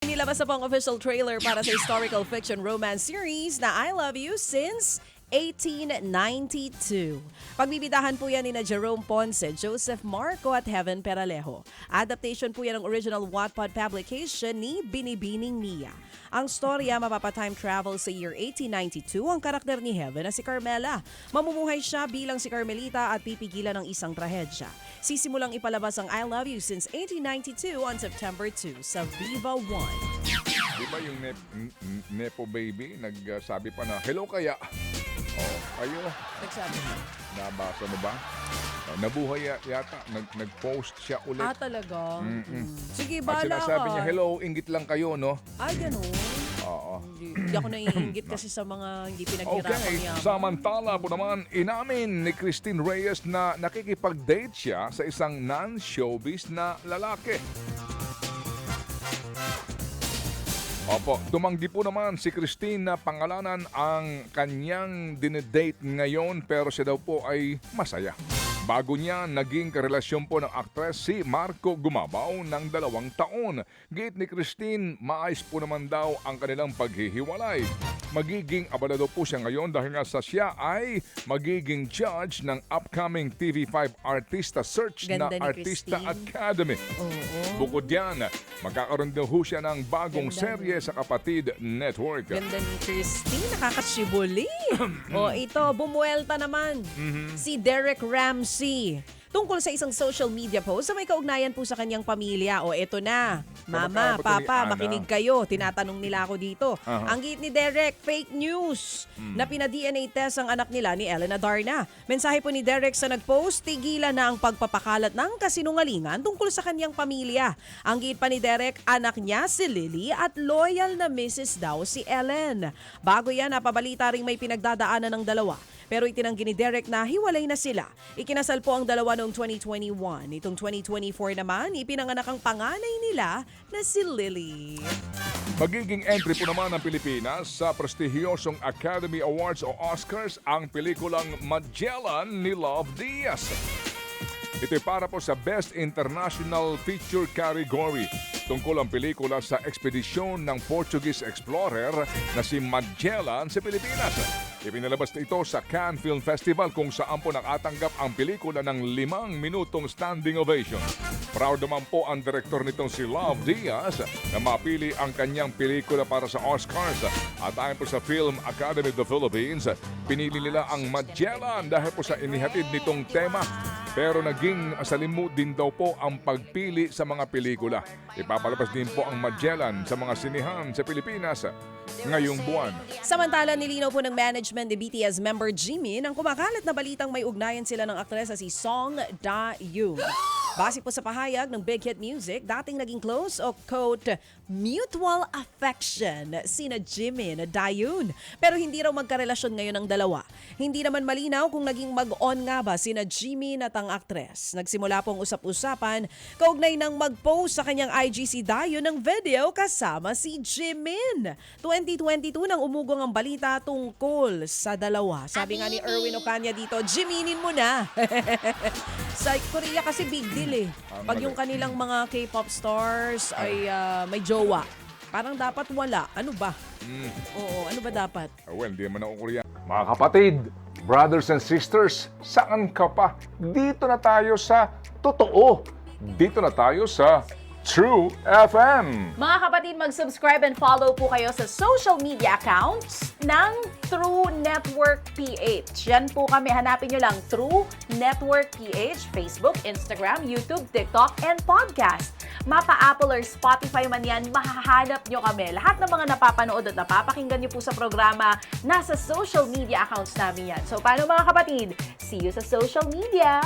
Nilabas na po ang official trailer para sa historical fiction romance series na I Love You Since 1892. Pagbibidahan po yan ni na Jerome Ponce, Joseph Marco at Heaven Peralejo. Adaptation po yan ng original Wattpad publication ni Binibining Mia. Ang storya mapapa-time travel sa year 1892 ang karakter ni Heaven na si Carmela. Mamumuhay siya bilang si Carmelita at pipigilan ng isang trahedya. Sisimulang ipalabas ang I Love You Since 1892 on September 2 sa Viva 1. Di ba yung Nepo Baby, nagsabi pa na, hello kaya? Oh, ayo, Nagsabi mo. nabasa mo ba? Nabuhay yata, nag-post siya ulit. Talaga? Sige, At bala sinasabi ka. niya, hello, inggit lang kayo, no? Ay, ganun. Oo. Hindi ako naiinggit kasi sa mga hindi pinaghirapan Okay, niya. samantala po naman, inamin ni Christine Reyes na nakikipag-date siya sa isang non-showbiz na lalaki. Opo, tumanggi po naman si Christine na pangalanan ang kanyang dinedate ngayon pero siya daw po ay masaya. Bago niya naging karelasyon po ng aktres si Marco Gumabaw ng 2 taon. Gate ni Christine, maayos po naman daw ang kanilang paghihiwalay. Magiging abala daw po siya ngayon dahil nga sa siya ay magiging judge ng upcoming TV5 Artista Search Ganda na ni Artista Christine. Academy. Oo. Bukod yan, magkakaroon daw ho siya ng bagong Ganda serye sa Kapatid Network. Ganda ni Christine, nakakashibuli. O ito, bumuelta naman si Derek Ramsey. Tungkol sa isang social media post sa may kaugnayan po sa kanyang pamilya. O eto na, Mama, Kamag-anak ba to ni Papa, Ana? makinig kayo. Tinatanong nila ako dito. Aha. Ang git ni Derek, fake news na pina-DNA test ang anak nila ni Elena Darna. Mensahe po ni Derek sa nagpost, tigilan na ang pagpapakalat ng kasinungalingan tungkol sa kanyang pamilya. Ang git pa ni Derek, anak niya si Lily at loyal na Mrs. daw si Ellen. Bago yan, napabalita ring may pinagdadaanan ng dalawa. Pero itinanggi ni Derek na hiwalay na sila. Ikinasal po ang dalawa noong 2021. Itong 2024 naman, ipinanganak ang panganay nila na si Lily. Magiging entry po naman ng Pilipinas sa prestihiyosong Academy Awards o Oscars ang pelikulang Magellan ni Love Diaz. Ito'y para po sa Best International Feature Category. Tungkol ang pelikula sa ekspedisyon ng Portuguese explorer na si Magellan sa Pilipinas. Ipinalabas na ito sa Cannes Film Festival kung saan po nakatanggap ang pelikula ng 5 minutong standing ovation. Proud naman po ang direktor nitong si Love Diaz na mapili ang kanyang pelikula para sa Oscars. At ayon po sa Film Academy of the Philippines, pinili nila ang Magellan dahil po sa inihatid nitong tema. Pero naging masalimuot din daw po ang pagpili sa mga pelikula. Ipapalabas din po ang Magellan sa mga sinihan sa Pilipinas ngayong buwan. Samantala, nilinaw po ng management ni BTS member Jimin ang kumakalat na balitang may ugnayan sila ng aktres na si Song Da-yoon. Base po sa pahayag ng Big Hit Music, dating naging close o quote, mutual affection sina Jimin at Da-yoon. Pero hindi raw magkarelasyon ngayon ang dalawa. Hindi naman malinaw kung naging mag-on nga ba sina Jimin at ang aktres. Nagsimula pong usap-usapan kaugnay ng mag-post sa kanyang IG si Da-yoon ng video kasama si Jimin. 2022 nang umugong ang balita tungkol sa dalawa. Sabi nga ni Erwin Ocanya dito, Jiminin mo na. Sa Korea kasi big deal eh. Pag yung kanilang mga K-pop stars ay may jowa, parang dapat wala. Ano ba? Oo, ano ba dapat? Well, di man ako Korean. Mga kapatid, brothers and sisters, saan ka pa? Dito na tayo sa totoo. Dito na tayo sa True FM. Mga kapatid, mag-subscribe and follow po kayo sa social media accounts ng True Network PH. Yan po kami. Hanapin nyo lang True Network PH, Facebook, Instagram, YouTube, TikTok, and podcast. Mapa Apple or Spotify man yan, mahahanap nyo kami. Lahat ng mga napapanood at napapakinggan nyo po sa programa, nasa social media accounts namin yan. So, paano mga kapatid? See you sa social media!